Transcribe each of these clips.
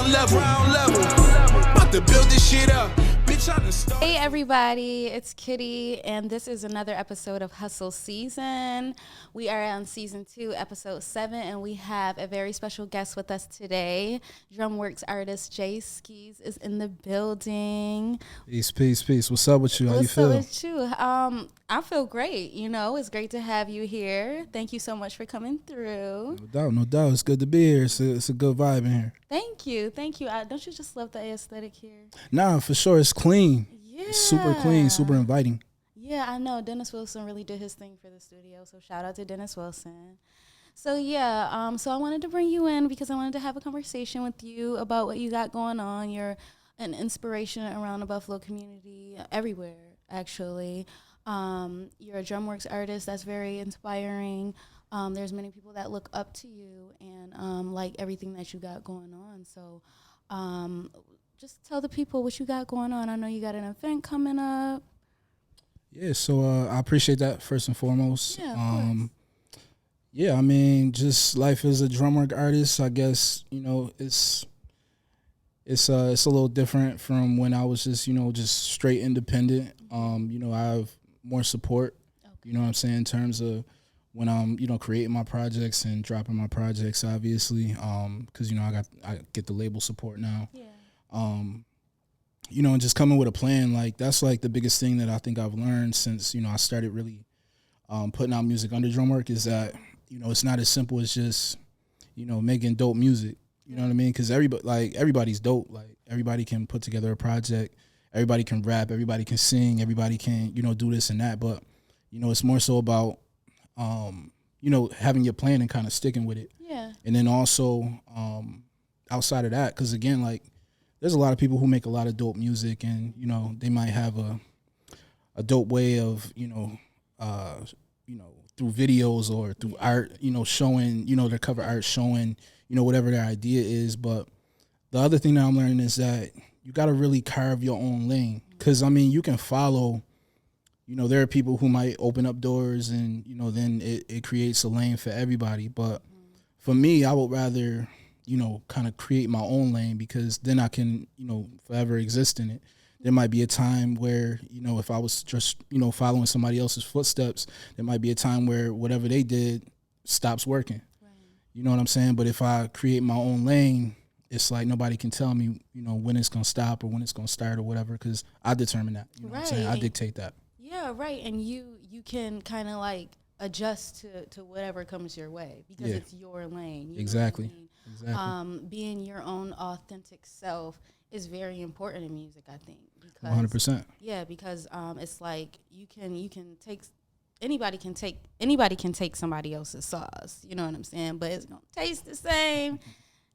ground level. About to build this shit up. Hey everybody, it's Kitty, and this is another episode of Hustle Season. We are on Season 2, Episode 7, and we have a very special guest with us today. Drumworks artist Skeese is in the building. Peace. What's up with you? How you feel? What's up with you? I feel great. You know, it's great to have you here. Thank you so much for coming through. No doubt. It's good to be here. It's a good vibe in here. Thank you. Don't you just love the aesthetic here? Nah, for sure. It's clean. Yeah. It's super clean, super inviting. Yeah, I know. Dennis Wilson really did his thing for the studio, so shout out to Dennis Wilson. So yeah, so I wanted to bring you in because I wanted to have a conversation with you about what you got going on. You're an inspiration around the Buffalo community, everywhere actually. You're a drumworks artist that's very inspiring. There's many people that look up to you and like everything that you got going on. So just tell the people what you got going on. I know you got an event coming up. Yeah, so I appreciate that first and foremost. Yeah, of course. Yeah, I mean, just life as a drumwork artist, I guess, you know, it's a little different from when I was just straight independent. You know, I have more support, you know what I'm saying, in terms of when I'm, creating my projects and dropping my projects, obviously, because, I get the label support now. Yeah. And just coming with a plan, like, that's, like, the biggest thing that I think I've learned since, I started really putting out music under drumwork is that, it's not as simple as just, making dope music. You know what I mean? Because everybody's dope. Like, everybody can put together a project. Everybody can rap. Everybody can sing. Everybody can, do this and that. But, it's more so about, having your plan and kind of sticking with it. Yeah. And then also outside of that, because, again, like, there's a lot of people who make a lot of dope music and, they might have a dope way of, through videos or through art, showing, their cover art showing, whatever their idea is. But the other thing that I'm learning is that you got to really carve your own lane. Because, I mean, you can follow, there are people who might open up doors and, then it creates a lane for everybody. But for me, I would rather, kind of create my own lane because then I can, forever exist in it. There might be a time where, if I was just, following somebody else's footsteps, there might be a time where whatever they did stops working. Right. You know what I'm saying? But if I create my own lane, it's like nobody can tell me, when it's going to stop or when it's going to start or whatever, because I determine that. You know what I'm saying? I dictate that. Yeah, right. And you can kind of like adjust to whatever comes your way because it's your lane. Exactly. Exactly. Being your own authentic self is very important in music, I think. Because 100%. Yeah, because it's like you can take anybody can take somebody else's sauce. You know what I'm saying? But it's gonna taste the same.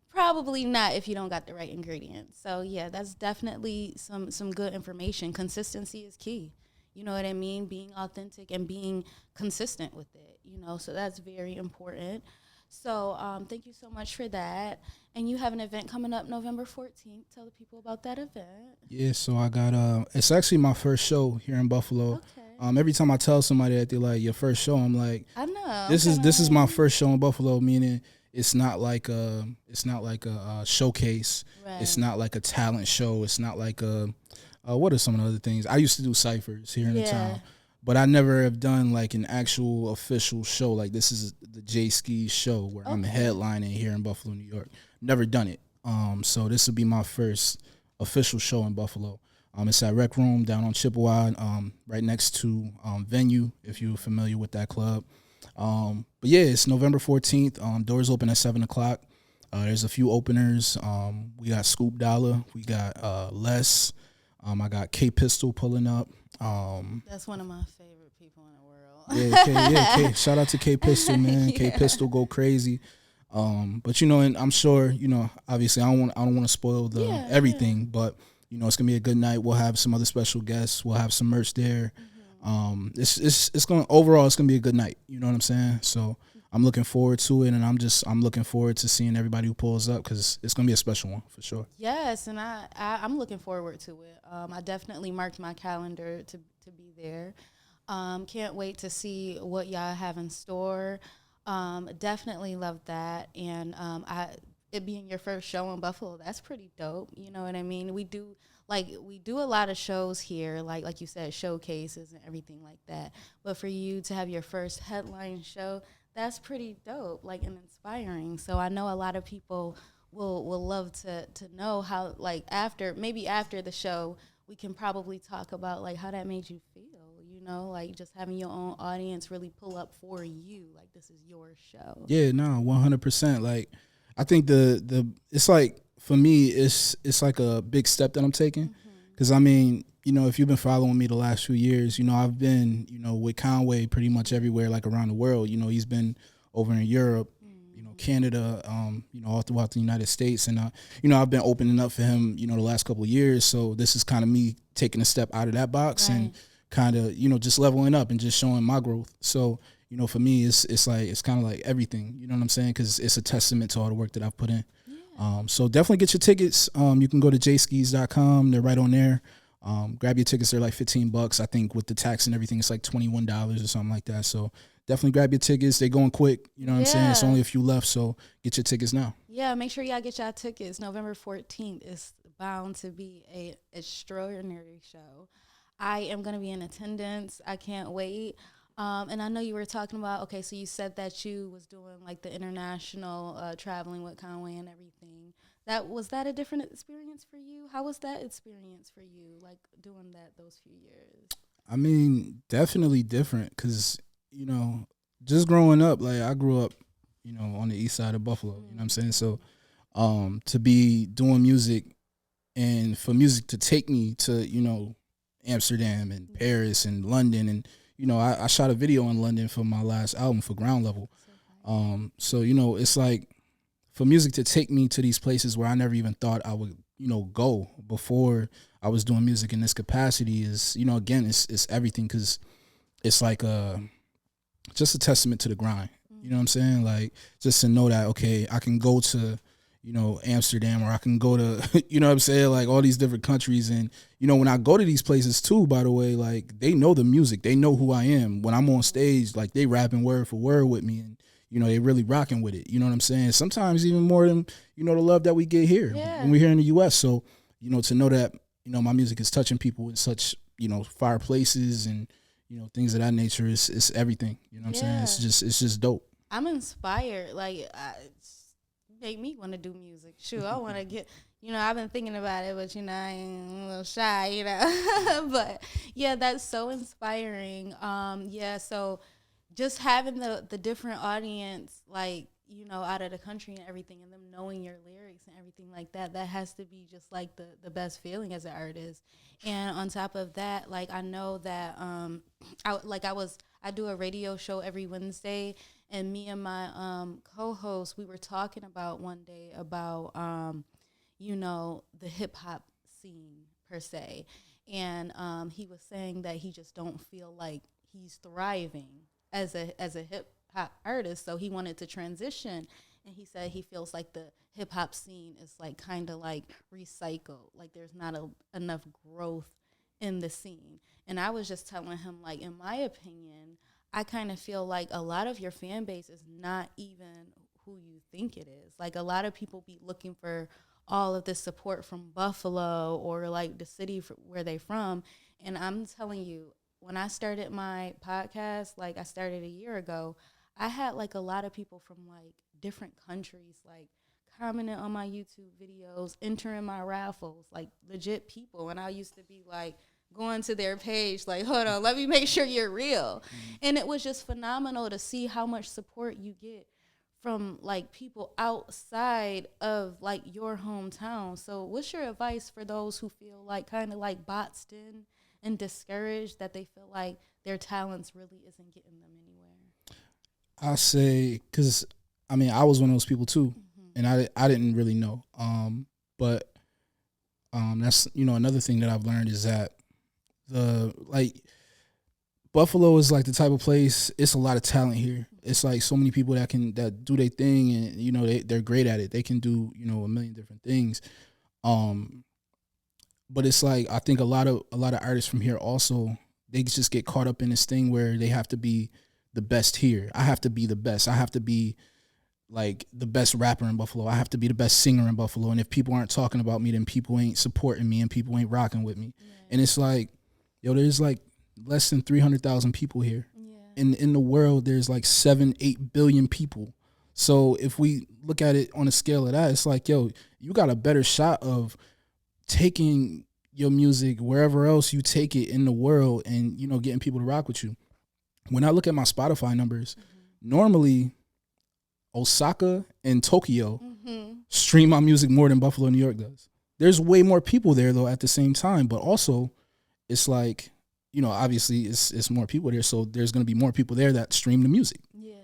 Probably not if you don't got the right ingredients. So yeah, that's definitely some good information. Consistency is key. You know what I mean? Being authentic and being consistent with it. So that's very important. So thank you so much for that. And you have an event coming up November 14th. Tell the people about that event. Yeah, so I got it's actually my first show here in Buffalo. Okay. Every time I tell somebody that they're like, your first show, I'm like, I know. This is my first show in Buffalo, meaning it's not like a showcase. Right. It's not like a talent show. It's not like what are some of the other things? I used to do ciphers here in the town. But I never have done like an actual official show. Like this is the Skeese show where I'm headlining here in Buffalo, New York. Never done it. So this will be my first official show in Buffalo. It's at Rec Room down on Chippewa, right next to Venue, if you're familiar with that club. But yeah, it's November 14th. Doors open at 7:00. There's a few openers. We got Scoop Dollar. We got Les. I got K Pistol pulling up. That's one of my favorite people in the world. K, shout out to K Pistol, man. K Pistol go crazy. But and I'm sure, obviously I don't want to spoil everything, but it's gonna be a good night. We'll have some other special guests. We'll have some merch there. Mm-hmm. It's gonna be a good night. You know what I'm saying? So I'm looking forward to it, and I'm looking forward to seeing everybody who pulls up because it's gonna be a special one for sure. Yes, and I'm looking forward to it. I definitely marked my calendar to be there. Can't wait to see what y'all have in store. Definitely love that, and it being your first show in Buffalo, that's pretty dope. You know what I mean? We do a lot of shows here, like you said, showcases and everything like that. But for you to have your first headline show, that's pretty dope, like, and inspiring. So I know a lot of people will love to know how, like, after the show, we can probably talk about like how that made you feel. You know, like just having your own audience really pull up for you, like this is your show. Yeah, no, 100%. Like, I think the it's like for me, it's like a big step that I'm taking, because I mean, you know, if you've been following me the last few years, you know, I've been, you know, with Conway pretty much everywhere, like around the world. You know, he's been over in Europe, you know, Canada, you know, all throughout the United States, and you know, I've been opening up for him, you know, the last couple of years. So this is kind of me taking a step out of that box and kind of, you know, just leveling up and just showing my growth. So, you know, for me, it's like, it's kind of like everything, you know what I'm saying? Because it's a testament to all the work that I've put in. So definitely get your tickets. You can go to jskeese.com. They're right on there. Grab your tickets. They're like $15. I think with the tax and everything, it's like $21 or something like that. So definitely grab your tickets. They're going quick. You know what I'm saying? It's only a few left. So get your tickets now. Yeah, make sure y'all get y'all tickets. November 14th is bound to be a extraordinary show. I am going to be in attendance. I can't wait. And I know you were talking about, okay, so you said that you was doing like the international traveling with Conway and everything. Was that a different experience for you? How was that experience for you, like doing that those few years? I mean, definitely different because, you know, just growing up, like I grew up, you know, on the east side of Buffalo, you know what I'm saying? So to be doing music and for music to take me to, you know, Amsterdam and Paris and London, and you know, I shot a video in London for my last album for Ground Level. So you know, it's like for music to take me to these places where I never even thought I would, you know, go before I was doing music in this capacity is, you know, again, it's everything, because it's like just a testament to the grind. You know what I'm saying? Like just to know that, okay, I can go to, you know, Amsterdam, or I can go to, you know what I'm saying, like all these different countries. And, you know, when I go to these places too, by the way, like they know the music, they know who I am. When I'm on stage, like they rapping word for word with me, and, you know, they really rocking with it. You know what I'm saying? Sometimes even more than, you know, the love that we get here when we're here in the U.S. So, you know, to know that, you know, my music is touching people in such, you know, far places and, you know, things of that nature is everything. You know what I'm saying? It's just dope. I'm inspired. Like, make me want to do music. Shoot, I want to get, you know, I've been thinking about it, but, you know, I ain't a little shy, you know. But, yeah, that's so inspiring. Yeah, so just having the different audience, like, you know, out of the country and everything, and them knowing your lyrics and everything like that, that has to be just, like, the best feeling as an artist. And on top of that, like, I know that, I do a radio show every Wednesday, and me and my co-host, we were talking about one day about, you know, the hip-hop scene per se. And he was saying that he just don't feel like he's thriving as a hip-hop artist, so he wanted to transition. And he said he feels like the hip-hop scene is like kind of like recycled, like there's not enough growth in the scene. And I was just telling him, like, in my opinion, I kind of feel like a lot of your fan base is not even who you think it is. Like, a lot of people be looking for all of this support from Buffalo or, like, the city where they from. And I'm telling you, when I started my podcast, like, I started a year ago, I had, like, a lot of people from, like, different countries, like, commenting on my YouTube videos, entering my raffles, like, legit people. And I used to be, like, going to their page, like, hold on, let me make sure you're real. And it was just phenomenal to see how much support you get from, like, people outside of, like, your hometown. So what's your advice for those who feel like kind of like boxed in and discouraged, that they feel like their talents really isn't getting them anywhere? I say, because, I mean, I was one of those people too, and I didn't really know. But that's, you know, another thing that I've learned is that Buffalo is like the type of place, it's a lot of talent here. It's like so many people that do their thing, and, you know, they're great at it. They can do, you know, a million different things. But it's like, I think a lot of artists from here also, they just get caught up in this thing where they have to be the best here. I have to be the best. I have to be like the best rapper in Buffalo. I have to be the best singer in Buffalo. And if people aren't talking about me, then people ain't supporting me and people ain't rocking with me. Yeah. And it's like, yo, there's like less than 300,000 people here. Yeah. In the world, there's like 7-8 billion people. So if we look at it on a scale of that, it's like, yo, you got a better shot of taking your music wherever else you take it in the world and, you know, getting people to rock with you. When I look at my Spotify numbers, normally Osaka and Tokyo stream my music more than Buffalo, New York does. There's way more people there, though, at the same time. But also, it's like, you know, obviously it's more people there. So there's going to be more people there that stream the music. Yeah.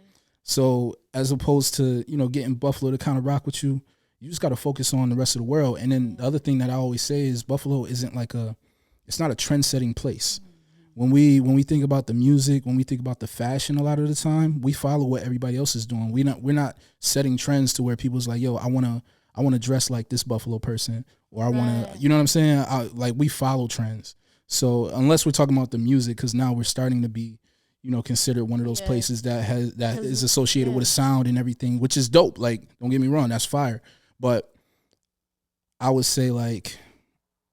So as opposed to, you know, getting Buffalo to kind of rock with you, you just got to focus on the rest of the world. And then the other thing that I always say is Buffalo isn't like it's not a trend-setting place. When we think about the music, when we think about the fashion, a lot of the time we follow what everybody else is doing. We're not setting trends to where people's like, yo, I wanna dress like this Buffalo person, or I wanna, you know what I'm saying? Like we follow trends. So unless we're talking about the music, because now we're starting to be, you know, considered one of those places that is associated with a sound and everything, which is dope. Like, don't get me wrong, that's fire. But I would say, like,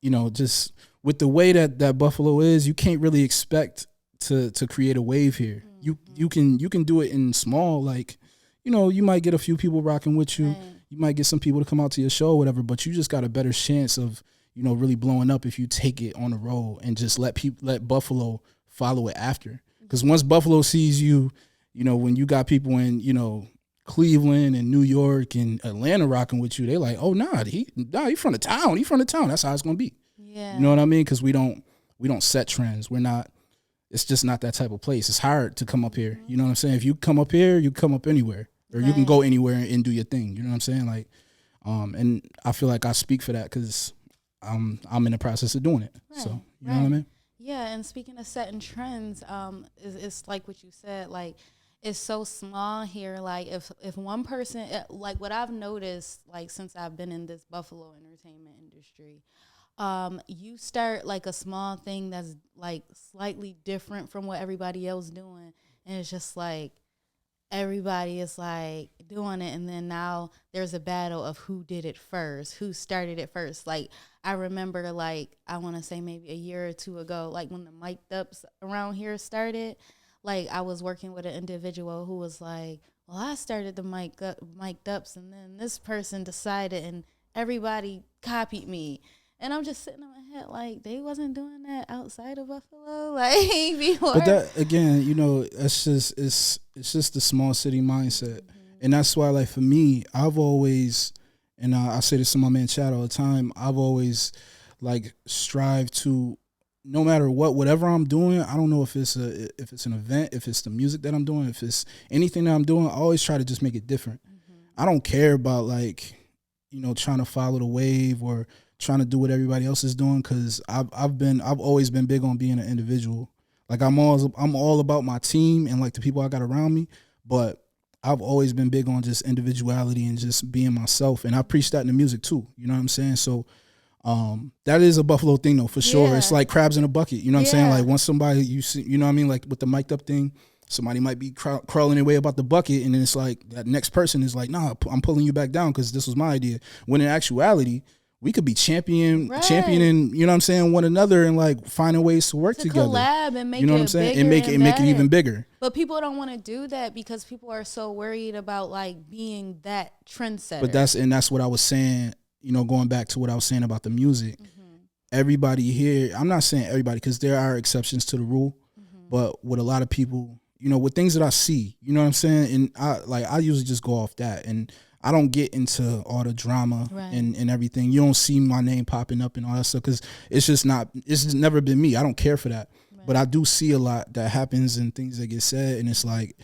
you know, just with the way that Buffalo is, you can't really expect to create a wave here. You can do it in small, like, you know, you might get a few people rocking with you. You might get some people to come out to your show or whatever, but you just got a better chance of, you know, really blowing up if you take it on the road and just let Buffalo follow it after. Because once Buffalo sees you, you know, when you got people in, you know, Cleveland and New York and Atlanta rocking with you, they like, oh, he from the town. He from the town. That's how it's going to be. Yeah. You know what I mean? Because we don't set trends. It's just not that type of place. It's hard to come up here. You know what I'm saying? If you come up here, you come up anywhere. Or you can go anywhere and do your thing. You know what I'm saying? Like, and I feel like I speak for that because I'm in the process of doing it. Right. So, you know what I mean? Yeah, and speaking of setting trends, it's like what you said, like, it's so small here. Like, if one person, like what I've noticed, like since I've been in this Buffalo entertainment industry, you start like a small thing that's like slightly different from what everybody else doing, and it's just like everybody is like doing it, and then now there's a battle of who did it first, who started it first. Like, I remember, like, I want to say maybe a year or two ago, like when the mic'd ups around here started, like I was working with an individual who was like, well, I started the mic'd ups, and then this person decided, and everybody copied me. And I'm just sitting in my head like, they wasn't doing that outside of Buffalo, like before. But that, again, you know, it's just the small city mindset, and that's why, like, for me, I've always, and I say this to my man Chad all the time, I've always like strived to, no matter whatever I'm doing, I don't know if it's an event, if it's the music that I'm doing, if it's anything that I'm doing, I always try to just make it different. I don't care about, like, you know, trying to follow the wave or trying to do what everybody else is doing, because I've always been big on being an individual. Like, I'm all about my team and like the people I got around me, but I've always been big on just individuality and just being myself, and I preach that in the music too. You know what I'm saying? So that is a Buffalo thing though, for sure. It's like crabs in a bucket. You know what I'm saying? Like, once somebody, you see, you know what I mean? Like with the mic'd up thing, somebody might be crawling their way about the bucket, and then it's like that next person is like, nah, I'm pulling you back down because this was my idea. When in actuality, we could be championing, you know what I'm saying, one another, and like finding ways to work together. Collab and make, you know what I'm saying, and make it even bigger. But people don't want to do that because people are so worried about like being that trendsetter. But that's what I was saying. You know, going back to what I was saying about the music. Everybody here, I'm not saying everybody because there are exceptions to the rule, but with a lot of people, you know, with things that I see, you know what I'm saying, and I usually just go off that, and I don't get into all the drama and everything. You don't see my name popping up and all that stuff because it's just never been me. I don't care for that. But I do see a lot that happens and things that get said, and it's like,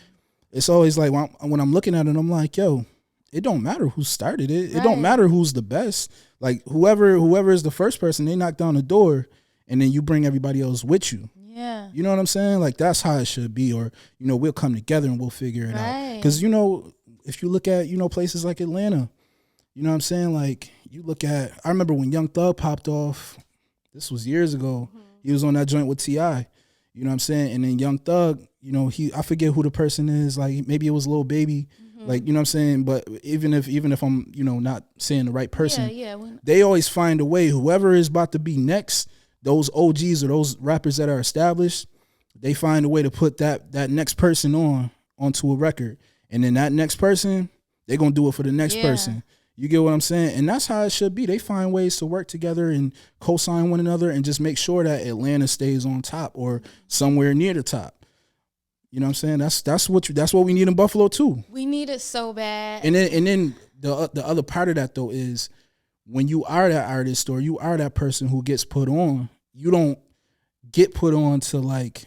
it's always like when I'm looking at it, I'm like, yo, it don't matter who started it. It don't matter who's the best. Like, whoever is the first person, they knock down the door, and then you bring everybody else with you. Yeah. You know what I'm saying? Like, that's how it should be. Or, you know, we'll come together and we'll figure it out. Because, you know, if you look at, you know, places like Atlanta, you know what I'm saying? Like, you look at, I remember when Young Thug popped off, this was years ago, he was on that joint with T.I., you know what I'm saying? And then Young Thug, you know, I forget who the person is, like, maybe it was Lil Baby, Like, you know what I'm saying? But even if I'm, not saying the right person, when, they always find a way. Whoever is about to be next, those OGs or those rappers that are established, they find a way to put that next person onto a record. And then that next person, they're going to do it for the next person. You get what I'm saying? And that's how it should be. They find ways to work together and co-sign one another and just make sure that Atlanta stays on top or somewhere near the top. You know what I'm saying? That's what we need in Buffalo too. We need it so bad. And then the other part of that though is when you are that artist or you are that person who gets put on, you don't get put on to like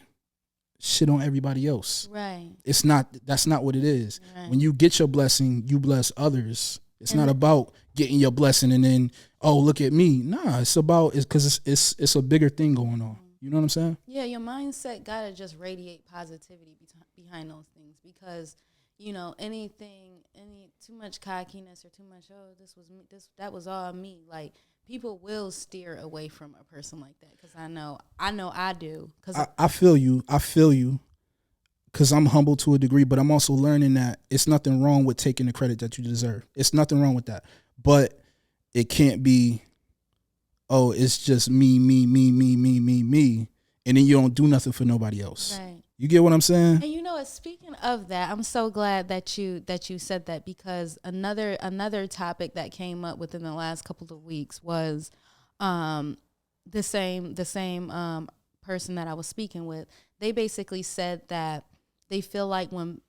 shit on everybody else. Right. That's not what it is. Right. When you get your blessing, you bless others. It's not about getting your blessing and then, oh, look at me. Nah, it's because it's a bigger thing going on. You know what I'm saying? Yeah, your mindset gotta just radiate positivity behind those things because, any too much cockiness or too much, this was me, that was all me. Like people will steer away from a person like that because I know I do. Cause I feel you. Because I'm humble to a degree, but I'm also learning that it's nothing wrong with taking the credit that you deserve. It's nothing wrong with that. But it can't be, it's just me. And then you don't do nothing for nobody else. Right. You get what I'm saying? And speaking of that, I'm so glad that you said that because another topic that came up within the last couple of weeks was the same person that I was speaking with. They basically said that they feel like when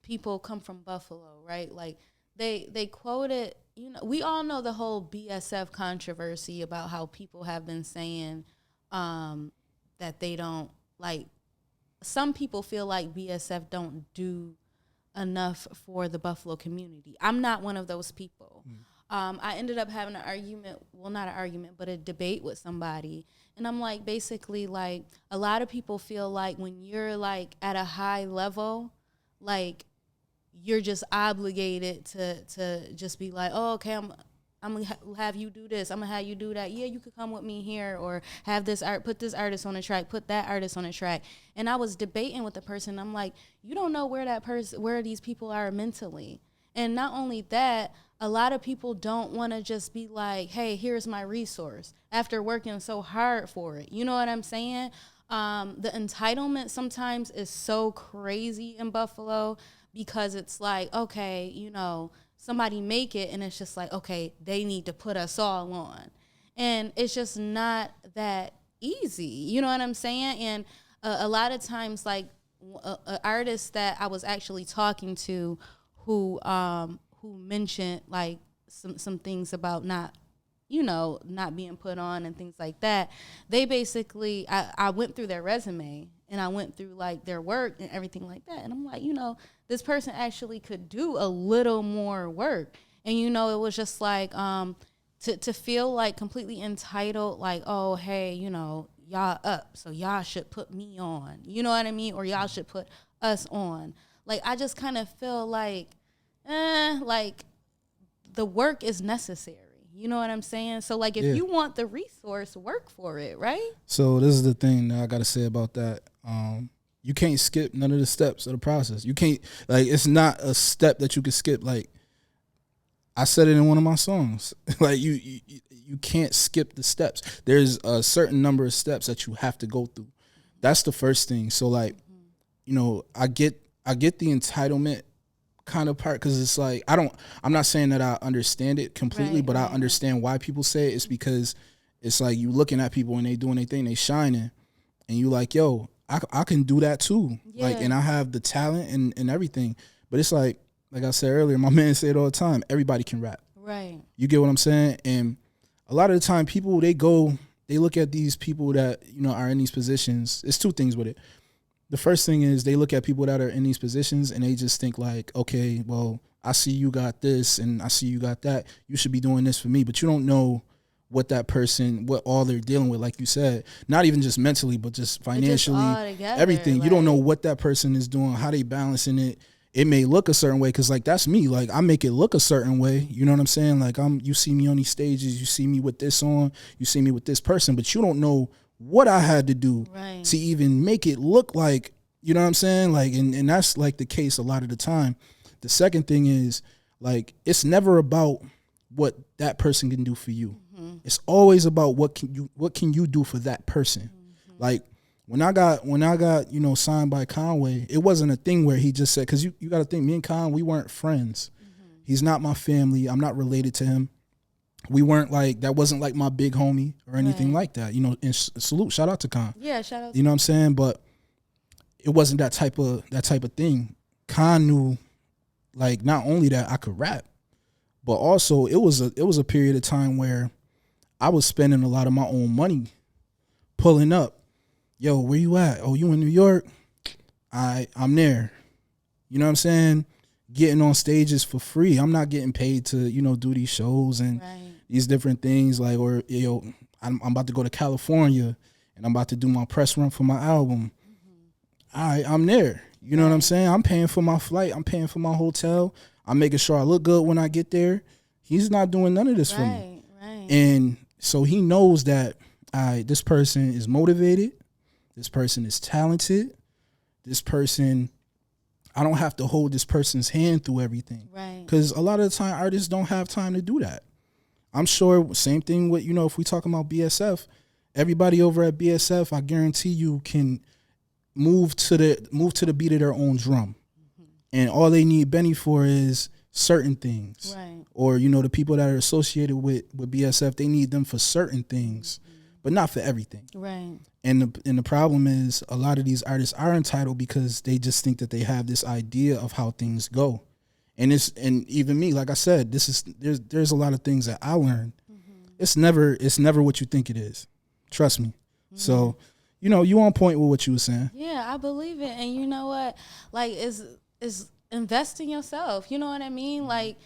people come from Buffalo, right? Like they quoted, we all know the whole BSF controversy about how people have been saying that they don't like. Some people feel like BSF don't do enough for the Buffalo community. I'm not one of those people. I ended up having an argument, well, not an argument, but a debate with somebody. And I'm like, basically, like, a lot of people feel like when you're, like, at a high level, like, you're just obligated to just be like, oh, okay, I'm going to have you do this. I'm going to have you do that. Yeah, you could come with me here or have this put this artist on a track, put that artist on a track. And I was debating with the person. I'm like, you don't know where these people are mentally. And not only that, a lot of people don't want to just be like, hey, here's my resource after working so hard for it. You know what I'm saying? The entitlement sometimes is so crazy in Buffalo because it's like, okay, somebody make it and it's just like, okay, they need to put us all on. And it's just not that easy. You know what I'm saying? And a lot of times, like, an artist that I was actually talking to who mentioned like some things about not being put on and things like that. They basically, I went through their resume and I went through like their work and everything like that. And I'm like, this person actually could do a little more work. And, it was just like, to feel like completely entitled, like, oh, hey, y'all up, so y'all should put me on. You know what I mean? Or y'all should put us on. Like, I just kind of feel like, like the work is necessary. You know what I'm saying? So, like, if you want the resource, work for it, right? So this is the thing that I got to say about that. You can't skip none of the steps of the process. You can't, like, it's not a step that you can skip. Like, I said it in one of my songs. Like, you can't skip the steps. There's a certain number of steps that you have to go through. That's the first thing. So, like, I get the entitlement kind of part because it's like I'm not saying that I understand it completely, but I understand why people say it. It's because it's like you looking at people and they doing their thing, they shining, and you like, yo, I can do that too. Yeah. Like, and I have the talent and everything. But it's like I said earlier, my man said it all the time, everybody can rap. Right. You get what I'm saying? And a lot of the time people, they look at these people that, are in these positions. It's two things with it. The first thing is they look at people that are in these positions and they just think like, okay, well, I see you got this and I see you got that. You should be doing this for me. But you don't know what that person, what all they're dealing with, like you said, not even just mentally, but just financially, everything. Like, you don't know what that person is doing, how they balancing it. It may look a certain way because, like, that's me. Like, I make it look a certain way. You know what I'm saying? Like, you see me on these stages, you see me with this on, you see me with this person, but you don't know what I had to do to even make it look like, you know what I'm saying? Like, and that's like the case a lot of the time. the second thing is, like, it's never about what that person can do for you. It's always about what can you do for that person. Like, when I got signed by Conway, it wasn't a thing where he just said, because you got to think, me and Con, we weren't friends. He's not my family. I'm not related to him. We weren't like, that wasn't like my big homie or anything like that. You know, and salute, shout out to Con. Yeah, shout out. You know what I'm saying? But it wasn't that type of thing. Con knew, like, not only that I could rap, but also it was a period of time where I was spending a lot of my own money pulling up. Yo, where you at? Oh, you in New York? I'm there. You know what I'm saying? Getting on stages for free. I'm not getting paid to, you know, do these shows and these different things. Like, or, yo, I'm about to go to California and I'm about to do my press run for my album. I'm there. You know what I'm saying? I'm paying for my flight. I'm paying for my hotel. I'm making sure I look good when I get there. He's not doing none of this for me. And so he knows that this person is motivated. This person is talented. This person, I don't have to hold this person's hand through everything. Right. Because a lot of the time, artists don't have time to do that. I'm sure, same thing with, you know, if we talking about BSF, everybody over at BSF, I guarantee you, can move to the beat of their own drum. And all they need Benny for is certain things. Right. Or, you know, the people that are associated with BSF, they need them for certain things, but not for everything. Right. And the problem is, a lot of these artists are entitled because they just think that they have this idea of how things go. And even me, like I said, there's a lot of things that I learned. It's never what you think it is. Trust me. So, you know, you on point with what you were saying. Yeah, I believe it. And you know what? Like, is invest in yourself. You know what I mean? Like,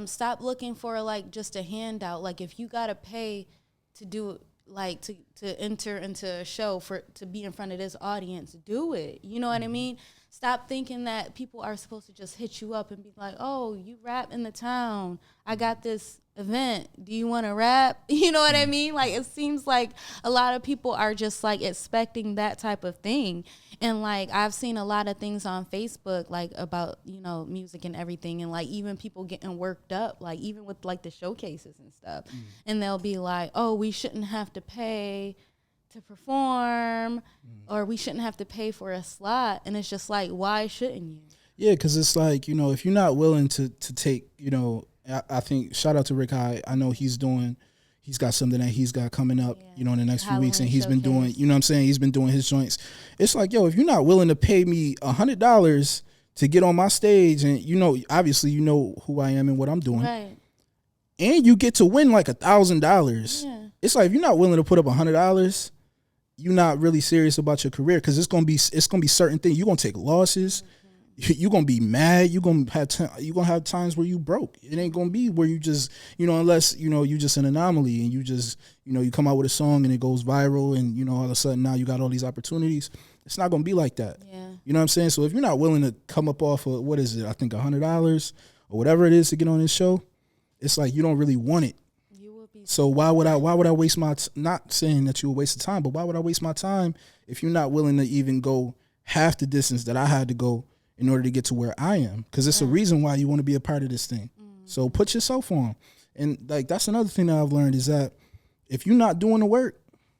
stop looking for, like, just a handout. Like, if you got to pay to do it, like, to enter into a show to be in front of this audience, do it. You know what I mean? Stop thinking that people are supposed to just hit you up and be like, oh, you rap in the town. I got this event. Do you want to rap? You know what I mean? Like, it seems like a lot of people are just, like, expecting that type of thing. And, like, I've seen a lot of things on Facebook, like, about, you know, music and everything. And, like, even people getting worked up, like, even with, like, the showcases and stuff. And they'll be like, oh, we shouldn't have to pay to perform, or we shouldn't have to pay for a slot. And it's just like, why shouldn't you? Yeah, because it's like, you know, if you're not willing to take, you know, I think, shout out to Rick High. I know he's got something that he's got coming up, you know, in the next few weeks, and he's been doing, you know what I'm saying? He's been doing his joints. It's like, yo, if you're not willing to pay me $100 to get on my stage, and, you know, obviously, you know who I am and what I'm doing. Right. And you get to win like $1,000. It's like, if you're not willing to put up $100, you're not really serious about your career, because it's gonna be certain things. You're gonna take losses. You're gonna be mad. You're gonna have times where you broke. It ain't gonna be where you just, you know, unless, you know, you just an anomaly and you just, you know, you come out with a song and it goes viral and, you know, all of a sudden now you got all these opportunities. It's not gonna be like that. Yeah. You know what I'm saying? So if you're not willing to come up off of, what is it? I think $100 or whatever it is to get on this show, it's like you don't really want it. So why would I waste my not saying that you would waste the time, but why would I waste my time if you're not willing to even go half the distance that I had to go in order to get to where I am? Because it's a reason why you want to be a part of this thing. So put yourself on. And, like, that's another thing that I've learned, is that if you're not doing the work,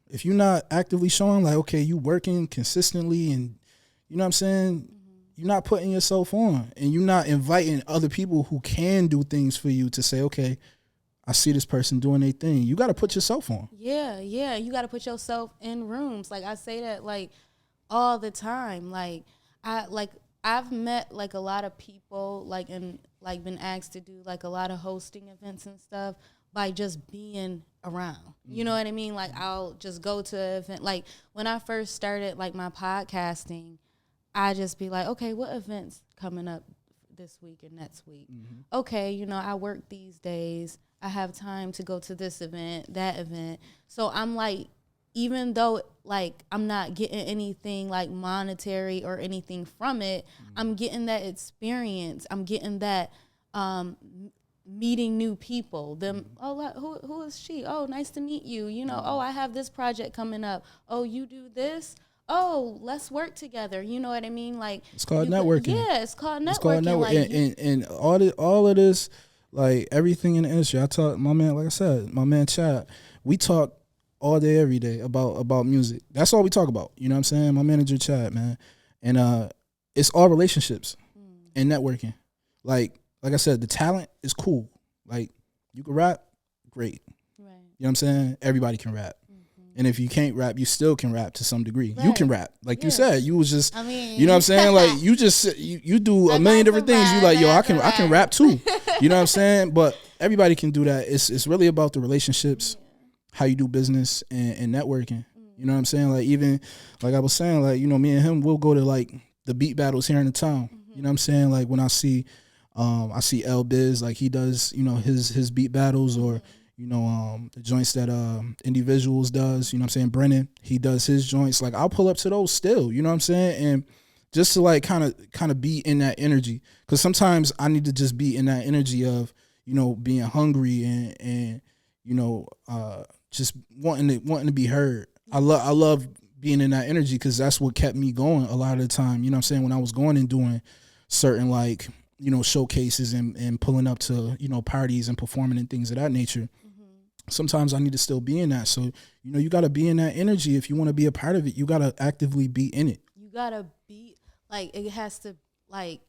if you're not actively showing, like, okay, you working consistently, and, you know what I'm saying, you're not putting yourself on, and you're not inviting other people who can do things for you to say, okay, I see this person doing their thing. You got to put yourself on. Yeah. You got to put yourself in rooms. Like, I say that, like, all the time. Like, I've met, like, a lot of people, like, and, like, been asked to do, like, a lot of hosting events and stuff by just being around. You know what I mean? Like, I'll just go to an event. Like, when I first started, like, my podcasting, I just be like, okay, what events coming up this week and next week? Okay, you know, I work these days. I have time to go to this event, that event. So I'm like, even though, like, I'm not getting anything, like, monetary or anything from it, I'm getting that experience. I'm getting that meeting new people. Them, oh, who is she? Oh, nice to meet you. You know, oh, I have this project coming up. Oh, you do this? oh, let's work together. You know what I mean? Like, it's called networking. Yeah, it's called networking. It's called networking. Like, And all of this, like everything in the industry. I talk my man, like I said, my man Chad. We talk all day, every day about music. That's all we talk about. You know what I'm saying? My manager Chad, man, and it's all relationships and networking. Like I said, the talent is cool. Like you can rap, great. right. You know what I'm saying? Everybody can rap. And if you can't rap, you still can rap to some degree. Right. You can rap. Like you said, you was just, you know what I'm saying? Like you just, you do a million different things. You like, yo, I can rap too. You know what I'm saying? But everybody can do that. It's really about the relationships, how you do business and networking. You know what I'm saying? Like even, like I was saying, like, you know, me and him, we'll go to like the beat battles here in the town. You know what I'm saying? Like when I see L Biz, like he does, you know, his beat battles or, you know, the joints that Individuals does, you know what I'm saying? Brennan, he does his joints. Like I'll pull up to those still, you know what I'm saying? And just to like kind of be in that energy. Cause sometimes I need to just be in that energy of, you know, being hungry and you know, just wanting to be heard. I love being in that energy because that's what kept me going a lot of the time. You know what I'm saying? When I was going and doing certain like, you know, showcases and pulling up to, you know, parties and performing and things of that nature. Sometimes I need to still be in that. So, you know, you got to be in that energy. If you want to be a part of it, you got to actively be in it. You got to be, like, it has to, like.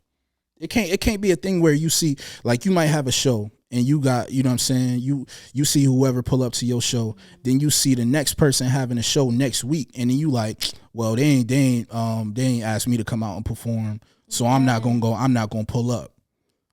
It can't be a thing where you see, like, you might have a show and you got, you know what I'm saying, you see whoever pull up to your show, then you see the next person having a show next week, and then you like, well, they ain't asked me to come out and perform, so I'm not gonna pull up.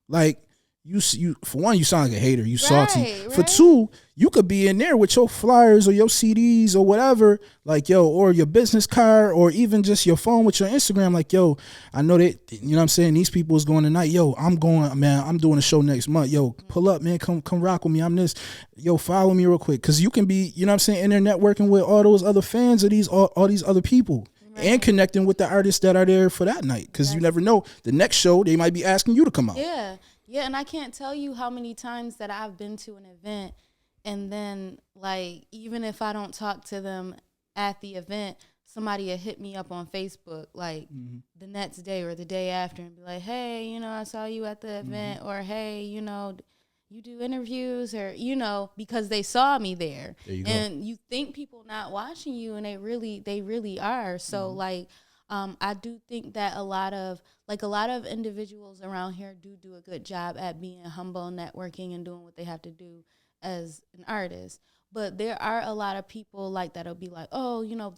Like, you for one, you sound like a hater. You salty. For two, you could be in there with your flyers or your CDs or whatever, like, yo, or your business card or even just your phone with your Instagram. Like, yo, I know that, you know what I'm saying, these people is going tonight. Yo, I'm going, man, I'm doing a show next month. Yo, pull up, man, come rock with me. I'm this. Yo, follow me real quick. Because you can be, you know what I'm saying, in there networking with all those other fans of all these other people. Right. And connecting with the artists that are there for that night. Because you never know. The next show, they might be asking you to come out. Yeah. Yeah, and I can't tell you how many times that I've been to an event and then, like, even if I don't talk to them at the event, somebody will hit me up on Facebook, like, the next day or the day after and be like, hey, you know, I saw you at the event, or, hey, you know, you do interviews, or, you know, because they saw me there. There you go. And you think people not watching you, and they really are. So, like, I do think that a lot of individuals around here do a good job at being humble, networking, and doing what they have to do as an artist. But there are a lot of people like that'll be like, oh, you know,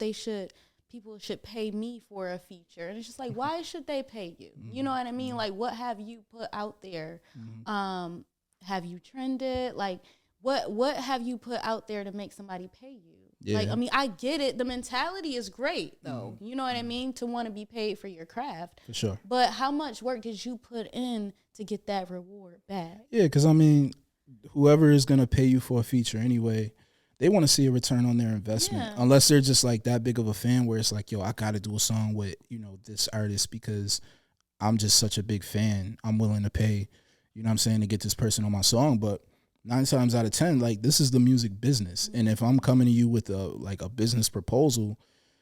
people should pay me for a feature. And it's just like, why should they pay you? You know what I mean? Like, what have you put out there? Have you trended? Like, what have you put out there to make somebody pay you? Yeah. Like, I mean, I get it. The mentality is great, though. You know what I mean? To want to be paid for your craft. For sure. But how much work did you put in to get that reward back? Yeah, because, I mean, whoever is going to pay you for a feature anyway, they want to see a return on their investment. Yeah. Unless they're just, like, that big of a fan where it's like, yo, I got to do a song with, you know, this artist because I'm just such a big fan. I'm willing to pay, you know what I'm saying, to get this person on my song. But 9 times out of 10, like, this is the music business. And if I'm coming to you with a business proposal,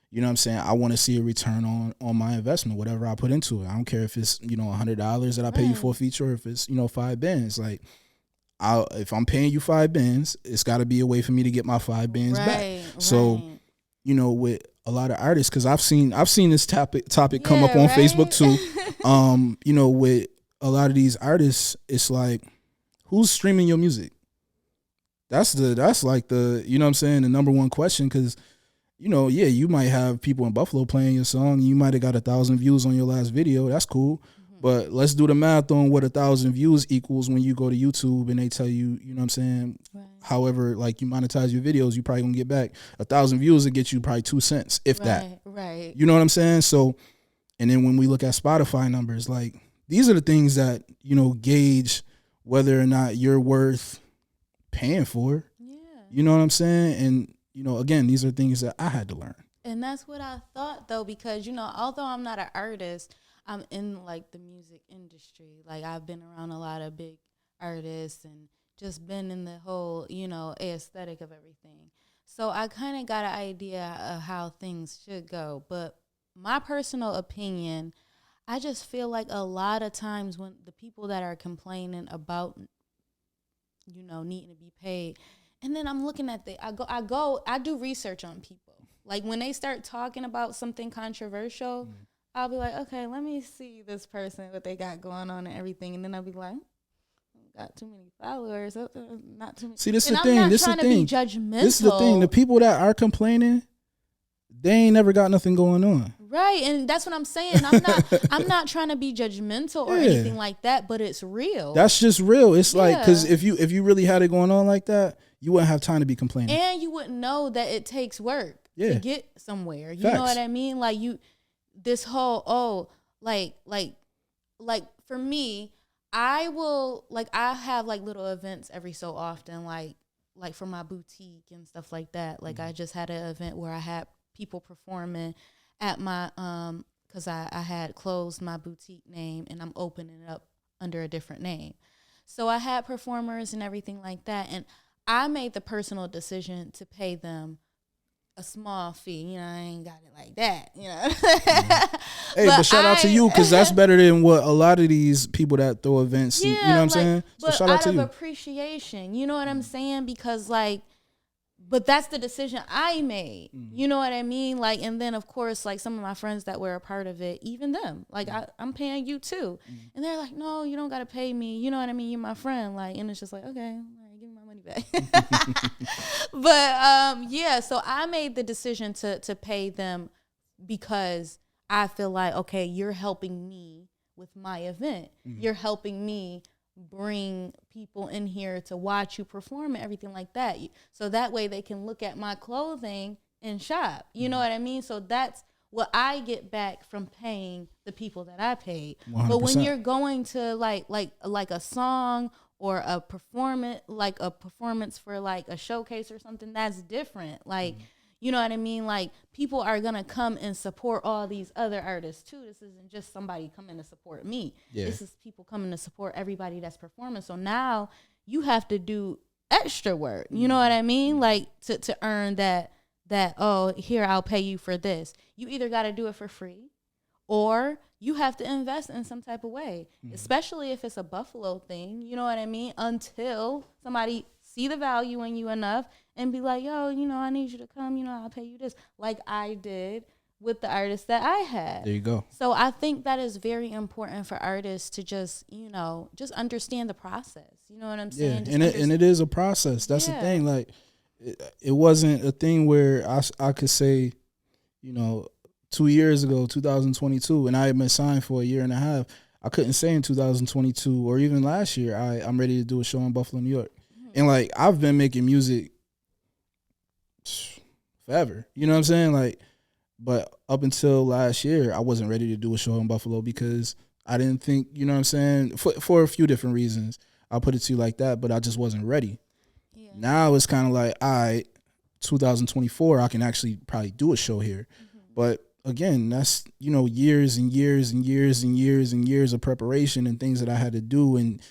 you know what I'm saying, I want to see a return on my investment, whatever I put into it. I don't care if it's, you know, $100 that I pay you for a feature, or if it's, you know, 5 bands. Like, if I'm paying you 5 bands, it's got to be a way for me to get my 5 bands back. So, you know, with a lot of artists, because I've seen this topic come up on Facebook too. You know, with a lot of these artists, it's like, who's streaming your music? That's like the, you know what I'm saying, the number one question. Because, you know, yeah, you might have people in Buffalo playing your song. You might have got 1,000 views on your last video. That's cool. But let's do the math on what 1,000 views equals when you go to YouTube and they tell you, you know what I'm saying, however, like, you monetize your videos, you probably gonna get back 1,000 views will get you probably 2 cents, if that. Right. You know what I'm saying? So, and then when we look at Spotify numbers, like, these are the things that, you know, gauge whether or not you're worth paying for. Yeah. You know what I'm saying? And, you know, again, these are things that I had to learn. And that's what I thought, though, because, you know, although I'm not an artist, I'm in, like, the music industry. Like, I've been around a lot of big artists and just been in the whole, you know, aesthetic of everything. So I kind of got an idea of how things should go. But my personal opinion, I just feel like a lot of times when the people that are complaining about, needing to be paid, and then I'm looking at I do research on people. Like when they start talking about something controversial, I'll be like, okay, let me see this person, what they got going on and everything. And then I'll be like, got too many followers, not too many. See, this is and the I'm thing. not This is trying the to thing. be judgmental. This is the thing. The people that are complaining, they ain't never got nothing going on. Right, and that's what I'm saying. I'm not trying to be judgmental or anything like that, but it's real. That's just real. It's like, because if you really had it going on like that, you wouldn't have time to be complaining. And you wouldn't know that it takes work to get somewhere. You know what I mean? Like this whole, like for me, I have like little events every so often, like for my boutique and stuff like that. Like I just had an event where I had people performing at my because I had closed my boutique name and I'm opening it up under a different name. So I had performers and everything like that, and I made the personal decision to pay them a small fee. I ain't got it like that, Hey, but shout out to you, because that's better than what a lot of these people that throw events, you know what I'm saying? So but shout out to you. Out of appreciation, you know what I'm saying? Because but that's the decision I made. You know what I mean? Like, and then of course, like some of my friends that were a part of it, even them, like I'm paying you too. And they're like, no, you don't got to pay me. You know what I mean? You're my friend. Like, and it's just like, okay, all right, give me my money back. But so I made the decision to pay them because I feel like, okay, you're helping me with my event. You're helping me bring people in here to watch you perform and everything like that. So that way they can look at my clothing and shop. You know what I mean? So that's what I get back from paying the people that I paid. 100%. But when you're going to like a song or a performance for like a showcase or something, that's different. Like, you know what I mean? Like, people are going to come and support all these other artists, too. This isn't just somebody coming to support me. Yeah. This is people coming to support everybody that's performing. So now you have to do extra work. You know what I mean? Like, to earn that, oh, here, I'll pay you for this. You either got to do it for free or you have to invest in some type of way, especially if it's a Buffalo thing. You know what I mean? Until somebody see the value in you enough and be like, yo, I need you to come, I'll pay you this, like I did with the artists that I had. There you go. So I think that is very important for artists to just understand the process. You know what I'm saying? Yeah, and it is a process. That's the thing. Like, it wasn't a thing where I could say, 2 years ago, 2022, and I had been signed for a year and a half. I couldn't say in 2022 or even last year, I'm ready to do a show in Buffalo, New York. And like, I've been making music forever, you know what I'm saying? Like, but up until last year, I wasn't ready to do a show in Buffalo because I didn't think, you know what I'm saying? For a few different reasons. I'll put it to you like that, but I just wasn't ready. Yeah. Now it's kind of like, all right, 2024, I can actually probably do a show here. But again, that's, years and years and years and years and years of preparation and things that I had to do, and,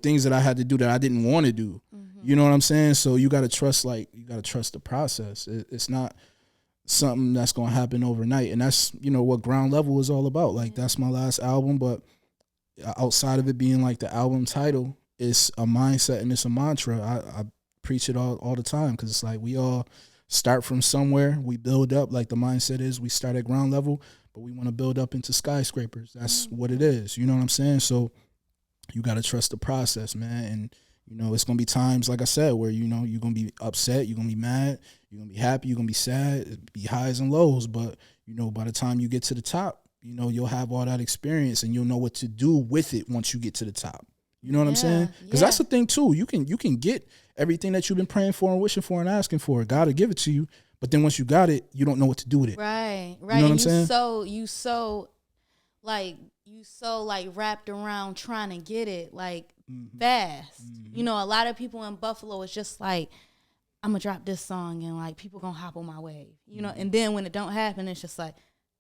things that I had to do that I didn't want to do. You know what I'm saying? So you got to trust the process. It's not something that's going to happen overnight. And that's, what Ground Level is all about. Like, that's my last album, but outside of it being like the album title, it's a mindset and it's a mantra. I preach it all the time, because it's like, we all start from somewhere, we build up. Like, the mindset is we start at ground level, but we want to build up into skyscrapers. That's what it is. You know what I'm saying? So you got to trust the process, man. And, it's going to be times, like I said, where, you're going to be upset, you're going to be mad, you're going to be happy, you're going to be sad, it'll be highs and lows. But, by the time you get to the top, you'll have all that experience and you'll know what to do with it once you get to the top. You know what I'm saying? Because that's the thing too. You can get everything that you've been praying for and wishing for and asking for. God will give it to you. But then once you got it, you don't know what to do with it. Right. You know what I'm saying? You so wrapped around trying to get it fast. A lot of people in Buffalo is just like, I'm gonna drop this song and like people gonna hop on my wave. And then when it don't happen, it's just like,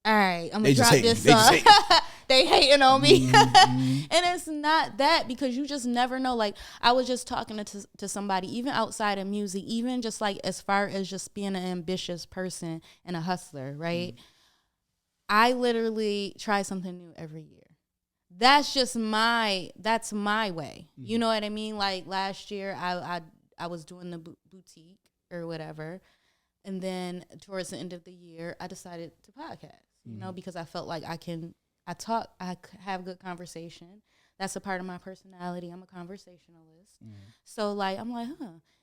all right, I'm gonna drop this song. they hating on me. And it's not that, because you just never know. Like, I was just talking to somebody, even outside of music, even just like as far as just being an ambitious person and a hustler, right? I literally try something new every year. That's my way. You know what I mean? Like last year, I was doing the boutique or whatever. And then towards the end of the year, I decided to podcast, you know, because I felt like I have good conversation. That's a part of my personality. I'm a conversationalist. So like, I'm like,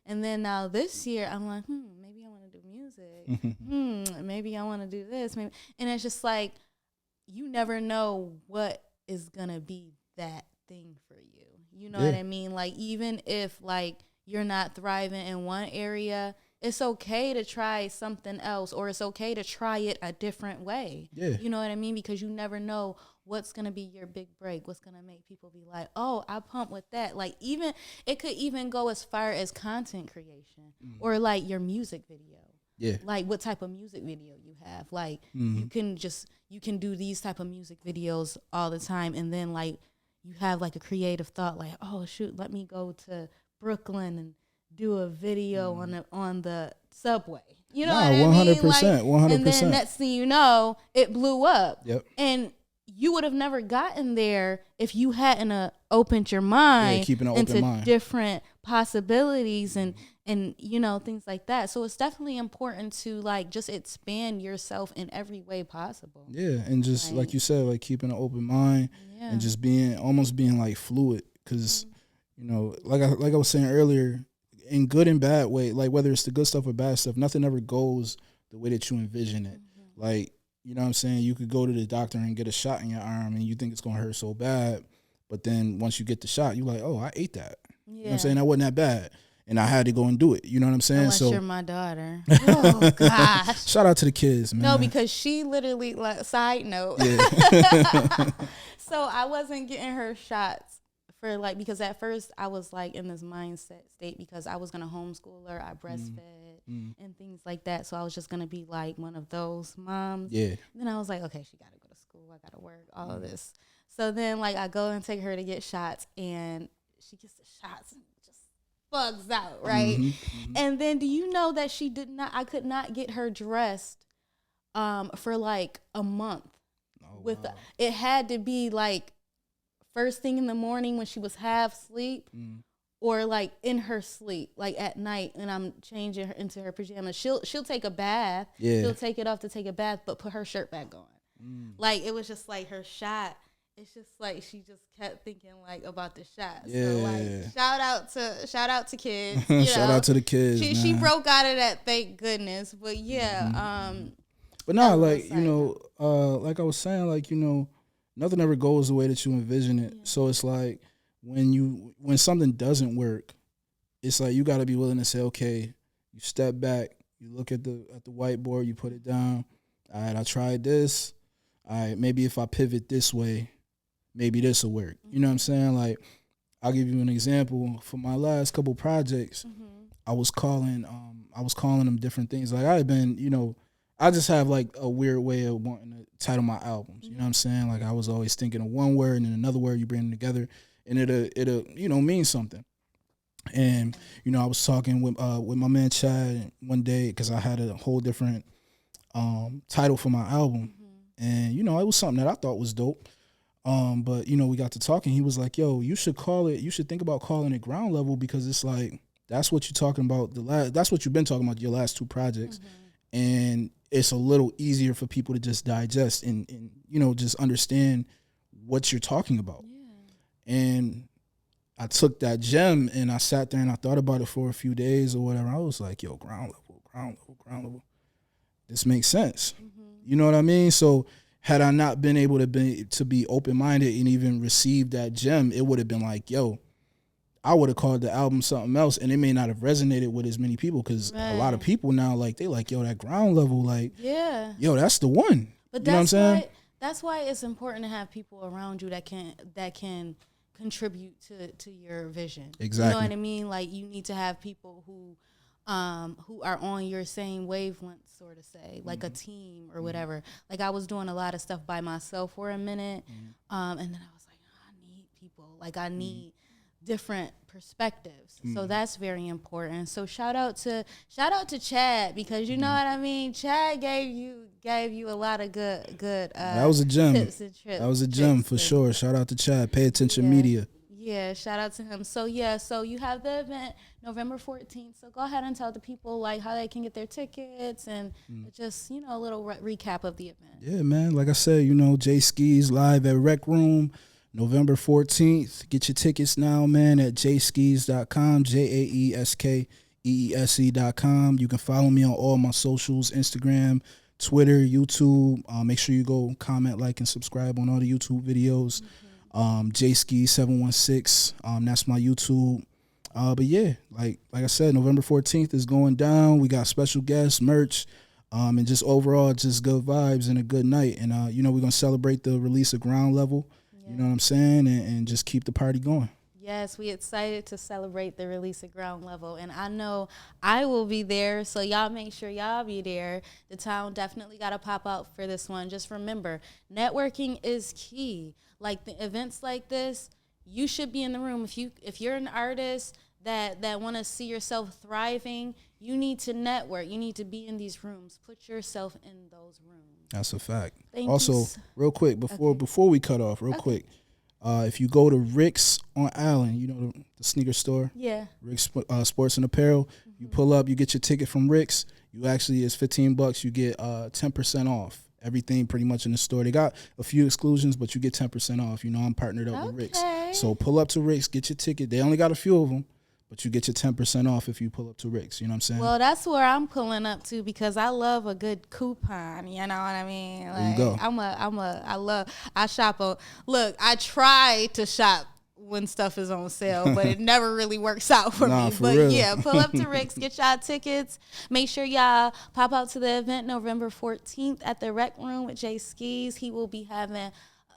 And then now this year, I'm like, maybe I want to do music. Maybe I want to do this. Maybe. And it's just like, you never know what is going to be that thing for you. You know what I mean? Like, even if like you're not thriving in one area, it's okay to try something else, or it's okay to try it a different way. Yeah. You know what I mean? Because you never know what's going to be your big break, what's going to make people be like, oh, I pump with that. Like, even, it could even go as far as content creation or like your music video. Yeah. Like what type of music video you have. Like you can do these type of music videos all the time. And then like you have like a creative thought like, oh shoot, let me go to Brooklyn and do a video on the subway. You know what I mean? 100%, like, 100%. And then next thing you know, it blew up. Yep. And you would have never gotten there if you hadn't opened your mind into different possibilities and you know, things like that. So it's definitely important to like just expand yourself in every way possible. Yeah, and just like you said, like keeping an open mind and just being like fluid, because you know, like I was saying earlier, in good and bad way, like whether it's the good stuff or bad stuff, nothing ever goes the way that you envision it. Like, you know what I'm saying? You could go to the doctor and get a shot in your arm and you think it's going to hurt so bad. But then once you get the shot, you're like, oh, I ate that. Yeah. You know what I'm saying? That wasn't that bad. And I had to go and do it. You know what I'm saying? Unless you're my daughter. Oh, gosh. Shout out to the kids, man. No, because she literally, like, side note. Yeah. So I wasn't getting her shots for, like, because at first I was, like, in this mindset state because I was going to homeschool her. I breastfed and things like that. So I was just going to be, like, one of those moms. Yeah. And then I was like, okay, she got to go to school. I got to work, all of this. So then, like, I go and take her to get shots, and she gets the shots and just bugs out, right? And then do you know that I could not get her dressed for, like, a month. It had to be, like, first thing in the morning when she was half asleep or, like, in her sleep, like, at night, and I'm changing her into her pajamas. She'll take a bath. Yeah. She'll take it off to take a bath, but put her shirt back on. Like, it was just, like, her shot. It's just, like, she just kept thinking, like, about the shot. Yeah. So, like, shout out to kids. You know? Shout out to the kids, She broke out of that, thank goodness. But, yeah. But no, like, you know, like I was saying, like, you know, nothing ever goes the way that you envision it. Yeah. So it's like when something doesn't work, it's like you got to be willing to say, okay, you step back, you look at the whiteboard, you put it down. All right, I tried this. All right, maybe if I pivot this way, maybe this will work. You know what I'm saying? Like, I'll give you an example. For my last couple projects, I was calling them different things. Like I had been, you know, I just have like a weird way of wanting to title my albums. You know what I'm saying? Like I was always thinking of one word and then another word, you bring them together and it'll you know, mean something. And, you know, I was talking with my man Chad one day because I had a whole different title for my album. And, you know, it was something that I thought was dope. But, you know, we got to talking. He was like, yo, you should think about calling it Ground Level because it's like, that's what you're talking about. That's what you've been talking about your last two projects. And it's a little easier for people to just digest and you know, just understand what you're talking about. Yeah. And I took that gem and I sat there and I thought about it for a few days or whatever. I was like, yo, ground level. This makes sense. You know what I mean? So had I not been able to be open-minded and even receive that gem, it would have been like, yo, I would have called the album something else, and it may not have resonated with as many people because a lot of people now, like, they like, yo, that Ground Level, like, yo, that's the one. But you know what I'm saying? That's why it's important to have people around you that can contribute to your vision. Exactly. You know what I mean? Like, you need to have people who who are on your same wavelength, sort of say, like a team or whatever. Like I was doing a lot of stuff by myself for a minute, and then I was like, oh, I need people. Like I need different perspectives. So that's very important. So shout out to Chad, because you know what I mean. Chad gave you a lot of good. That was a gem. Tips and tricks. That was a gem for sure. Shout out to Chad. Pay attention, media. Yeah, shout out to him. So so you have the event November 14th. So go ahead and tell the people like how they can get their tickets and just, a little recap of the event. Yeah, man. Like I said, Skeese live at Rec Room November 14th. Get your tickets now, man, at jskeese.com, JAESKEESE.com. You can follow me on all my socials, Instagram, Twitter, YouTube. Make sure you go comment, like, and subscribe on all the YouTube videos. JSkeese716. That's my YouTube. But yeah, like I said, November 14th is going down. We got special guests, merch, and just overall just good vibes and a good night. And we're gonna celebrate the release of Ground Level. You know what I'm saying, and just keep the party going. Yes, we excited to celebrate the release of Ground Level, and I know I will be there, so y'all make sure y'all be there. The town definitely got to pop out for this one. Just remember, networking is key. Like the events like this, you should be in the room. If you're an artist that want to see yourself thriving, you need to network. You need to be in these rooms. Put yourself in those rooms. That's a fact. Also, real quick, before we cut off, quick, if you go to Rick's on Allen, the sneaker store, Rick's Sports and Apparel, you pull up, you get your ticket from Rick's. You actually, it's $15. You get 10% off. Everything pretty much in the store. They got a few exclusions, but you get 10% off. I'm partnered up with Rick's. So pull up to Rick's, get your ticket. They only got a few of them, but you get your 10% off if you pull up to Rick's. You know what I'm saying? Well, that's where I'm pulling up to because I love a good coupon. You know what I mean? Like, there you go. I shop look, I try to shop when stuff is on sale, but it never really works out for me. But real. Yeah, pull up to Rick's, get y'all tickets. Make sure y'all pop out to the event November 14th at the Rec Room with Jay Skeese. He will be having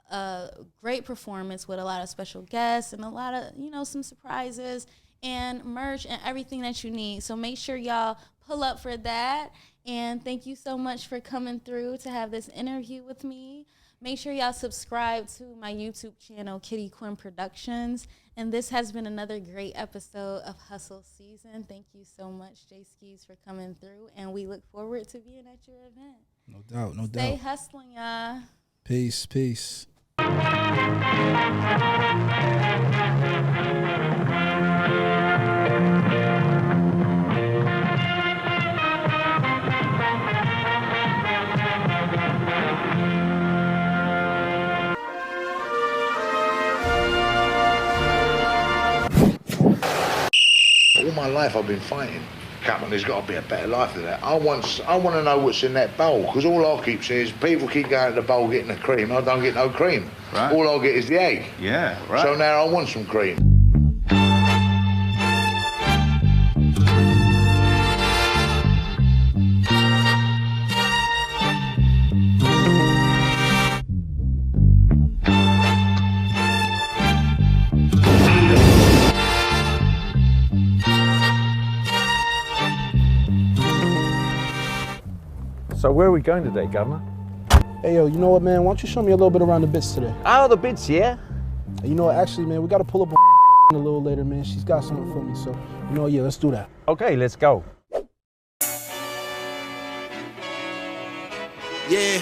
a great performance with a lot of special guests and a lot of, some surprises and merch and everything that you need. So make sure y'all pull up for that. And thank you so much for coming through to have this interview with me. Make sure y'all subscribe to my YouTube channel, Kitty Quinn Productions. And this has been another great episode of Hustle Season. Thank you so much, Jay Skeese, for coming through. And we look forward to being at your event. No doubt. Stay hustling, y'all. Peace. All my life I've been fighting. Come on, there's got to be a better life than that. I want to know what's in that bowl, because all I keep seeing is people keep going to the bowl getting the cream. I don't get no cream. Right. All I get is the egg. Yeah, right. So now I want some cream. So where are we going today, Governor? Hey, yo, you know what, man? Why don't you show me a little bit around the bits today? Oh, the bits, yeah? You know what, actually, man, we got to pull up on a little later, man. She's got something for me, so, yeah, let's do that. Okay, let's go. Yeah.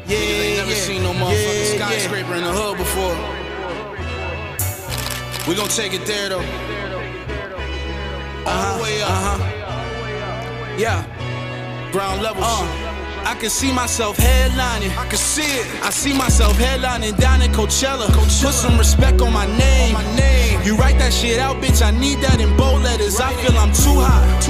Yeah, ain't never seen no motherfucking skyscraper in the hood before. We gon' take it there, though. All the way up. Yeah. Ground level I can see myself headlining. I can see it. I see myself headlining down in Coachella. Put some respect on my name. You write that shit out, bitch. I need that in bold letters. I feel I'm too hot.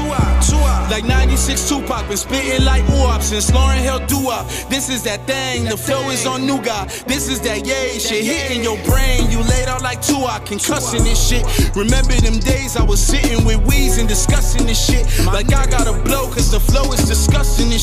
Like 96 Tupac, been spitting like oops since Lauryn Hill doo-wop. This is that thing. The flow is on nougat. This is that yay shit hitting your brain. You laid out like Tupac, concussing this shit. Remember them days I was sitting with Weez and discussing this shit. Like I gotta blow, cause the flow is disgusting this shit.